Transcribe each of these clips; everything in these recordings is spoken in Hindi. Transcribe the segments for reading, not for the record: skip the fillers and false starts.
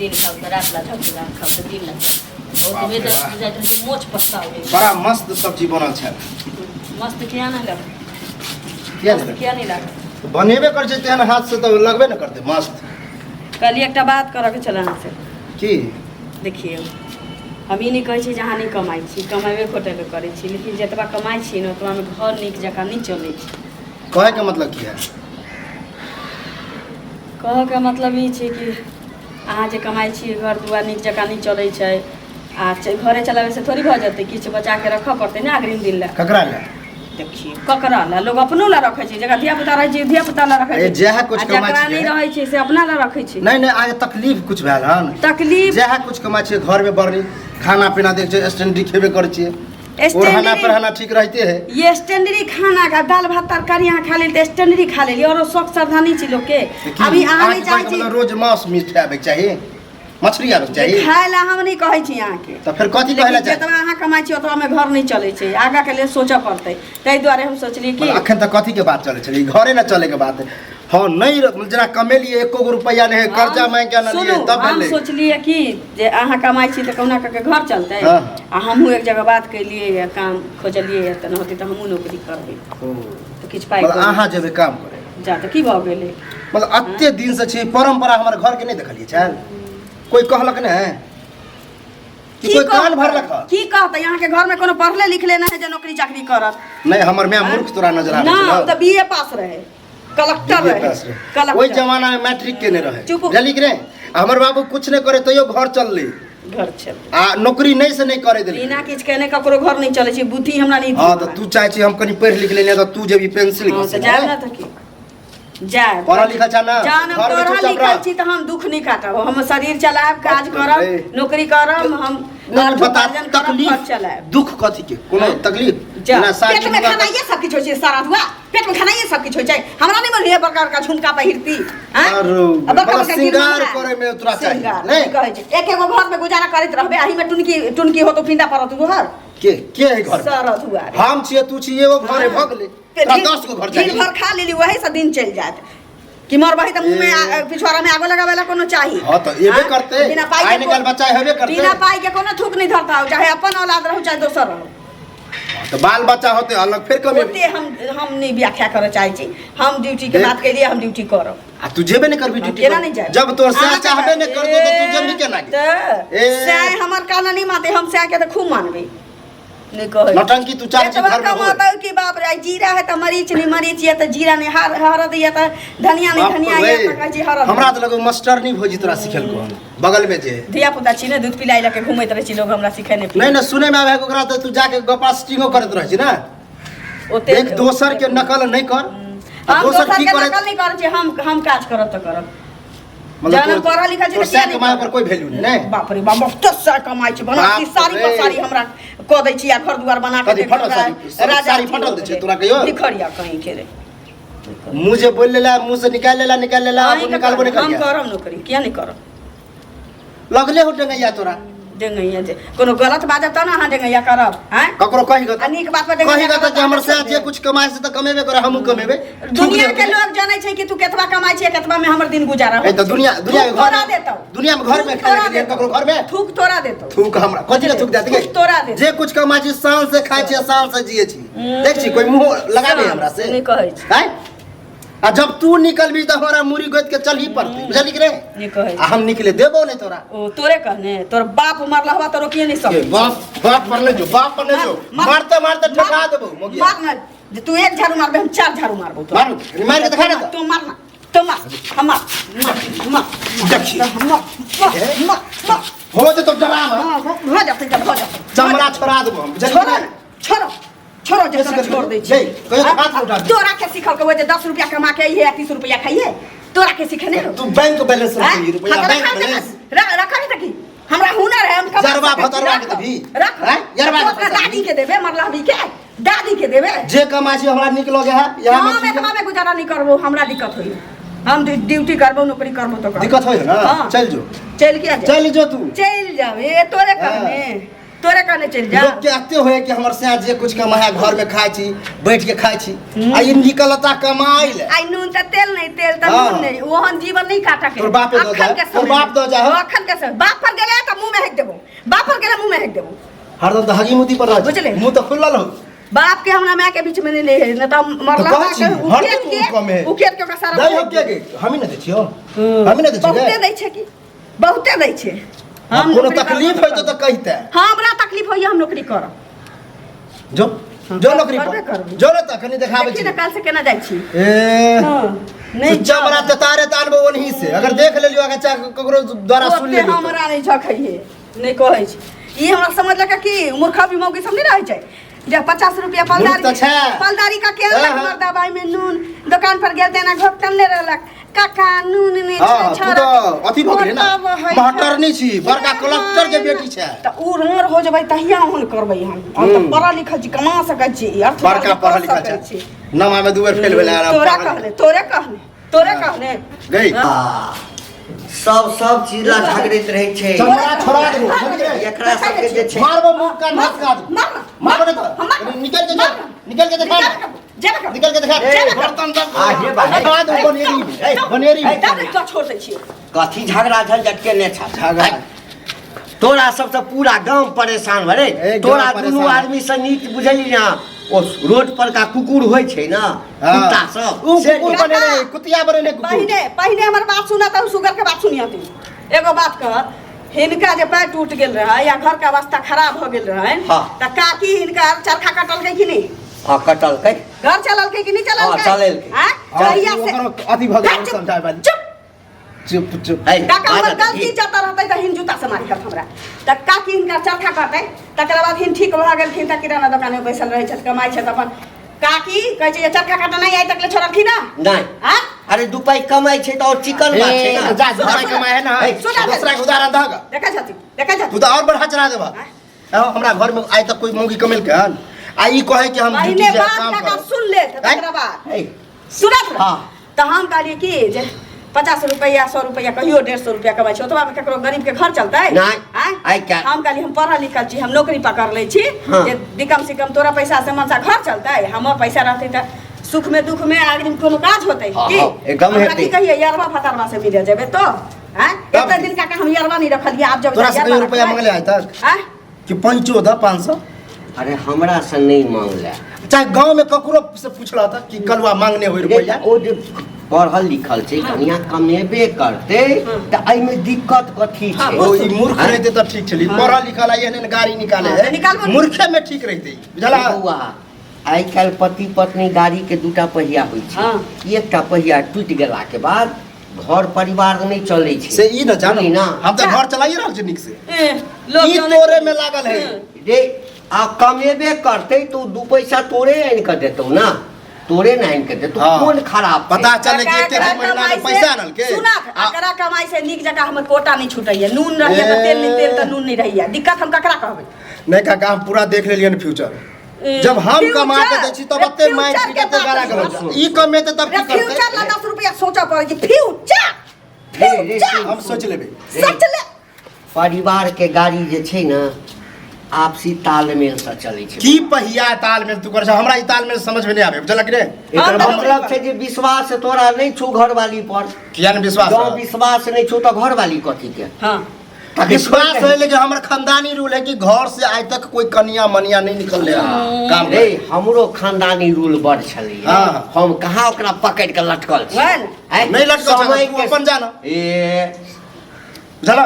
दिन खाऊ रात ला झगड़ा खाऊ तो दिन ला और में जात मोच पछताओ बड़ा मस्त सब्जी बनल छै मस्त किया ना लग किया नहीं लग बनेबे कर छै तेहन हाथ से तो लगबे न करते मस्त। कल एक बात कर के चला से की देखिए हम ई नहीं कहे छी जहाँ नहीं कमाई छी कमाबे खोटेबे करे छी लेकिन जतबा कमाई छी न ओतबा में घर निक जका नहीं चले छी। कहे के मतलब की है? कहे के मतलब ई छै कि अहाँ जे कमाई छी घर दुआर निक जका नहीं चले छै आ घरे चलावे से थोड़ी भ जते किछ बचा के रख पड़ते ना अग्रिम दिन ला। ककरा ला? देखिए ककरा ला लोग अपनो ला रखे छै जगह धिया पुता रहे छै धिया पुता ला रखे छै जेहा कुछ कमाई छै नहीं रहे छै से अपना ला रखे छै। नहीं नहीं आज तकलीफ कुछ भेल हन तकलीफ जेहा कुछ कमाई छै घर में बड़ी खाना पीना देख छै स्टैंडर्ड खेबे कर छिए और खाना पर खाना ठीक रहते है ये स्टैंडर्ड खाना का दाल भात तरकारी यहाँ खा ले तो स्टैंडर्ड खा ले और शौक श्रद्धा नहीं छी लोग के अभी आ नहीं चाहे छी रोज मांस मीट खाबे चाहिए मछली आबे चाहिए खाए ला हम नहीं कहे छी यहाँ के तो फिर कथि कहला चाहिए जतबा अहाँ कमाई छी ओतबा में घर नहीं चले छै आगा के लिए सोचा पड़ते तै द्वारे हम सोचलिए कि अखन तक कथि के बात चले छले घरे न चले के बात है। हां नहीं जना कमेलिए एको गो रुपया नहीं कर्जा मांग के न लिए तब हम सोचलिए कि जे अहाँ कमाई छी त कौना के घर चलते आ हमहू एक जगह बात कैलिए काम खोजलिए त न होती त हमहू नौकरी करबे तो किछ पाई अहाँ जेबे काम करे जा त की भ गेले मतलब अत्ते दिन से छी परंपरा हमर घर के नहीं देखलिए छल कोई कहलक न कि कोई कान भरलक की कहत यहाँ के घर में कोनो पढ़ले लिखले न है जे नौकरी चाकरी करत नहीं हमर मैं मूर्ख तोरा नजर आवे ना त बीए पास रहे कलेक्टर रहे ओई जमाना में मैट्रिक केने रहे जल्दी करे हमर बाबू कुछ नहीं करे तइयो घर चलले घर चल आ नौकरी नहीं से नहीं करे देली बिना किछ कहने ककरो घर नहीं चले छी बुद्धि हमरा नहीं हां त तू चाहे छी हम कनी पढ़ लिख लेने त तू जेबी पेंसिल हां त जाए ना त की जाए पढ़ा लिखा छ ना जान पढ़ा लिखा छी त हम दुख नहीं काटब हम शरीर चलाब काज करब नौकरी करब हम बता तकलीफ चलाब दुख कथि के कोनो तकलीफ ना पेट में खाना ये सब किछ होय छै सारा हुआ पेट में खाना ये सब किछ होय छै हमरा नहीं मन ये प्रकार का झुमका पहिरती हैं और श्रृंगार करे में तोरा चाहिए नहीं कहे छै एक एगो घर में गुजारा करत रहबे आही में टुनकी हो तो पिंडा परत घर के है घर सरत हुआ हम छिए तू छिए एगो घरे भ गेले 10 गो घर चाहिए दिन भर खा लेली वही से दिन चल जात कि मोर भाई त मुंह में पिछवाड़ा में आगो लगावेला कोनो चाहिए हां तो एबे करते आइ निकल बच्चा हेबे करते बिना पाई के कोनो थूक नहीं धरता हो चाहे अपन औलाद रहू चाहे दोसर रहू तो बाल बच्चा होते अलग फिर कमी होते हम नहीं व्याख्या करे चाहे छी हम ड्यूटी के बात के लिए हम ड्यूटी करब आ तू जेबे नहीं करबी ड्यूटी केना नहीं जाए जब तोर से चाहबे नहीं करते तो तू जेबी केना के से हमर काना नहीं माते हम से के त खूब मानबे नहीं कहे नौटंकी तू चाहे छी घर में कमाता कि बाप रे जीरा है त मरीच नहीं मरीच है त जीरा नहीं हरद है त धनिया नहीं धनिया है त कह जी हरद हमरा त लगो मास्टर नहीं भोजी तोरा सिखेल को बगल में जे धिया पुता छी ने दूध पिलाई लके घुमैत रहे छी लोग हमरा सिखेने नहीं ना सुने में आवे ओकरा त तू जाके गपा स्टिंगो करत रह छी ना ओते एक दोसर के नकल नहीं कर दोसर की करे नकल नहीं कर छी हम काज करब त करब जान पढ़ा लिखा छी त कमाए पर कोई वैल्यू नहीं बाप रे बाप तो सा कमाई छी बना की सारी पर सारी हमरा क दै छी आ घर दुआर बना के सारी फटल दे छै तोरा कहियो लिखरिया कहीं के रे मुझे बोल लेला मुंह से निकाल लेला अब निकालबो नहीं हम करब नौकरी किया नहीं करब लगले हो डंगैया तोरा डेंगैया जे कोनो गलत बात त ना हां डेंगैया करब हैं ककरो कहि गत अनेक बात पर डेंगैया कहि गत जे हमर से जे कुछ कमाई से त कमेबे करे हमहु कमेबे दुनिया के लोग जानै छै कि तू केतबा कमाई छै केतबा में हमर दिन गुजारा हो त दुनिया के घर देतौ दुनिया में घर में खाए के ककरो घर में थूक तोरा देतौ थूक हमरा कथि के थूक देत थूक तोरा दे जे कुछ कमाई छै साल से खाय छै साल से जिए छी देख छी कोई मुंह लगाबे हमरा से नहीं कहै छै हैं आ जब तू निकलबी त हमरा मुरी गोद के चल ही पड़ती बुझली कि रे नहीं कहै आ हम निकले देबो नहीं तोरा ओ तोरे कहने तोर बाप मरलहवा तो रोकिए नहीं सके बाप पर ले जो मारते ठका देबो मोगिया मार ना जे तू एक झाड़ू मारबे हम 4 झाड़ू मारबो तो मार के दिखा ना तू मारना तो मार हम देखी मार हो जे तो डराम हो जाते जब हो जाते चमड़ा छोड़ा देबो हम छोड़ो छोड़ो जे छोड़ दे छी कहियो हाथ उठा तोरा के सिखल के वो जे 10 रुपया कमा के ये 30 रुपया खाइए तोरा के सिखने तू बैंक बैलेंस रखी रुपया बैंक बैलेंस रखा नहीं तकी हमरा हुनर है हम जरवा भतरवा के देबी रख हैं जरवा के दादी के देबे मरलावी के दादी के देबे जे कमाई छै हमरा निक लगे है यहां में कमा में गुजारा नहीं करबो हमरा दिक्कत होई हम ड्यूटी करबो नौकरी करबो तो दिक्कत होय ना चल जो चल के चल जो तू चल जाओ ये तोरे कहने तोरे कहने चल जा लोग कहते होए कि हमर से जे कुछ कमाया घर में खाई छी बैठ के खाई छी आ ई निकलता कमाई ले आई नून त तेल नहीं तेल त नून नहीं ओहन जीवन नहीं काटा के तोर बाप दो जा तोर बाप दो जा अखन के से बाप पर गेले त मुंह में हेक देबो बाप पर गेले मुंह में हेक देबो हरदम त हगी मुती पर बुझले मुंह त खुलल हो बाप के हमरा मां के बीच में नहीं ले है न त मरला के उकेट के सारा दई हो के हम ही न दे छियो हम ही न दे छियो बहुते दै छै की बहुते दै छै हम कोनो तकलीफ है तो कहते हां हमरा तकलीफ होय हम नौकरी करब जो जो नौकरी पर जो न त कनी देखाबै छी काल से केना जाइ छी ए नहीं जबरा त तारे तानबो ओनही से अगर देख लेलियो अगर चा ककरो द्वारा सुन लेलियो हमरा नहीं झखइए नहीं कहै छी ई हमरा समझलक कि मूर्खा भी मौगी सब नहीं रहै छै जे 50 रुपया फलदारी का के लग दवाई में नून दुकान पर गेल देना घोटन ले रहलक काका नून ने छोरा अथी भ गेलै ना महटरनी छी बड़का कलेक्टर के बेटी छै त उ रंगर हो जबै तहिया हम करबै हम त पढ़ा लिखल छी कमा सकै छी अर्थ बड़का पढ़ा लिखल छी नमा में दू बेर फेल भेला तोरे कहने गई सब चीज ला झगड़ैत रहै छै चमड़ा छोड़ा दे एकरा सब के जे छै मारबो मुंह कान भसका दे मारबो त निकल के देखा निकल के देखा बर्तन दब आगे बाहर दो बनेरी त छोड़ दै छी कथी झगड़ा झंझट के ने छ झगड़ा तोरा सबसे पूरा गांव परेशान भरे तोरा दुनू आदमी से नीक बुझली ना ओ रोड पर का कुकुर होय छै ना कुत्ता सब उ कुकुर बने रे कुतिया बने ने कुकुर पहले हमर बात सुना त सुगर के बात सुनिया तू एगो बात कह हिनका जे पैर टूट गेल रहे या घर के अवस्था खराब भ गेल रहे त काकी हिनका चरखा कटल के कि नहीं हां कटल के घर चलल के कि नहीं चलल के हां चलल के हां कहिया से अथी भ गेल समझाय बानी चुप काका हमर गलती जता रहतै त हिन जूता से मारी करत हमरा त काकी हिनका चरखा काटै तकर बाद हिन ठीक भ गेलखिन त किराना दुकान में बैसल रहै छत कमाई छत अपन काकी कहै छै चरखा काटा नहीं आइ तक ले छोड़लखिन ना नहीं हां अरे दू पाई कमाई छै त और चिकन बात छै ना जा दू पाई कमाई है ना दूसरा के उदाहरण दहगा देखा छथि तू त और बढ़ा चढ़ा देबा हमरा घर में आइ तक कोई मौगी कमेल के हन आ ई कहे कि हम ड्यूटी जा काम कर सुन ले तकर बाद सुनत हां त हम कहलिए कि जे 50 रुपया 100 रुपया कहियो 150 रुपया कमाई छै ओतबा में केकरो गरीब के घर चलतै नहीं आई क्या हम कहली हम पढ़ल लिखल छी हम नौकरी पकड़ लै छी जे दिकम सिकम तोरा पैसा से मनसा घर चलतै हमर पैसा रहतै त सुख में दुख में आदमी कोनो काज होतै की एकदम हेतै की कहिए यारवा फतारवा से मिल जेबे तो हैं एते दिन का हम यारवा नहीं रखलिए आप जब तोरा से रुपया मांगले आइ तक हैं कि 500 अरे हमरा से नहीं मांगले चाहे गांव में ककरो से पूछला था कि कलवा मांगने होय रुपया ओ जे पढ़ल लिखल छै कनिया कमेबे करते त एई में दिक्कत कथी छै ओ ई मूर्ख रहते त ठीक छली पढ़ल लिखल आइ ने गाड़ी निकाले है मूर्खे में ठीक रहते बुझला बुआ आइ काल पति पत्नी गाड़ी के दूटा पहिया होय छै एकटा पहिया टूट गेला के बाद घर परिवार नहीं चले छै से ई न जानो ना हम त घर चलाइए रहल छी निक से लोग ई तोरे में लागल है रे आ कमेबे करते तो दू पैसा तोरे आइन के देतौ ना तोरे नहीं के देतौ कौन खराब पता चले कि एते महीना में पैसा आनल के सुना एकरा कमाई से निक जगह हमर कोटा नहीं छुटैया नून रहैया त तेल नहीं तेल त नून नहीं रहैया दिक्कत हम ककरा कहबै नहीं काका हम पूरा देख लेलिए न फ्यूचर जब हम कमा के दै छी तब अत्ते माइंड टिकते गाला करब ई कमेते तब की करते फ्यूचर ला 10 रुपया सोचा पड़ै छै फ्यूचर हम सोच लेबै सोच ले परिवार के गाड़ी जे छै ना आपसी तालमेल से चलै छै की पहिया तालमेल तू कर छ हमरा ई तालमेल समझ में नहीं आबे बुझलक रे एकर मतलब छै जे विश्वास तोरा नहीं छौ घरवाली पर किया न विश्वास जो विश्वास नहीं छौ त घरवाली कथी के हां विश्वास है लेकिन हमर खानदानी रूल है कि घर से आज तक कोई कनिया मनिया नहीं निकल ले काम रे हमरो खानदानी रूल बड़ छलै हम कहाँ ओकरा पकड़ के लटकल छी नहीं लटकल समय के अपन जाना ए बुझला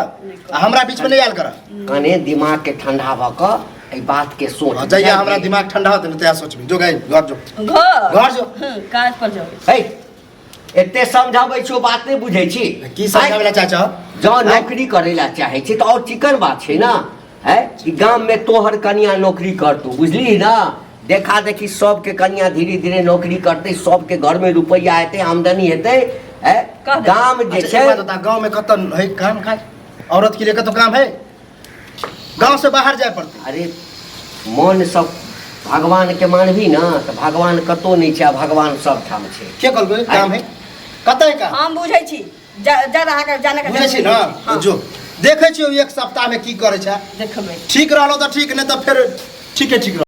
हमरा बीच में नहीं आयल कर कने दिमाग के ठंडा भ क ए बात के सोच जइया हमरा दिमाग ठंडा होते न तया सोचबी जो गई घर जो घर जो काज पर जाओ हे एते समझाबै छो बात नहीं बुझै छी की समझावेला चाचा जो नौकरी करे ला चाहे छी तो और चिकन बात छै ना है कि गांव में तोहर कनिया नौकरी कर तू बुझली ना देखा देखी सबके कनिया धीरे धीरे नौकरी करते सबके घर में रुपया हेते आमदनी हेते है गांव जे छै गांव में कत है काम खाए औरत के लिए कत काम है गांव से बाहर जाए पड़ते अरे मन सब भगवान के मानबी ना तो भगवान कतो नहीं छै भगवान सब ठाम छै के कहलकै काम है कतै का हम बुझै छी ज्यादा आके जाने का बुझै छी ना जो देखे छियो एक सप्ताह में की करे छै। देखबै ठीक रहलो तो ठीक, नहीं तो फिर ठीक है ठीक रह।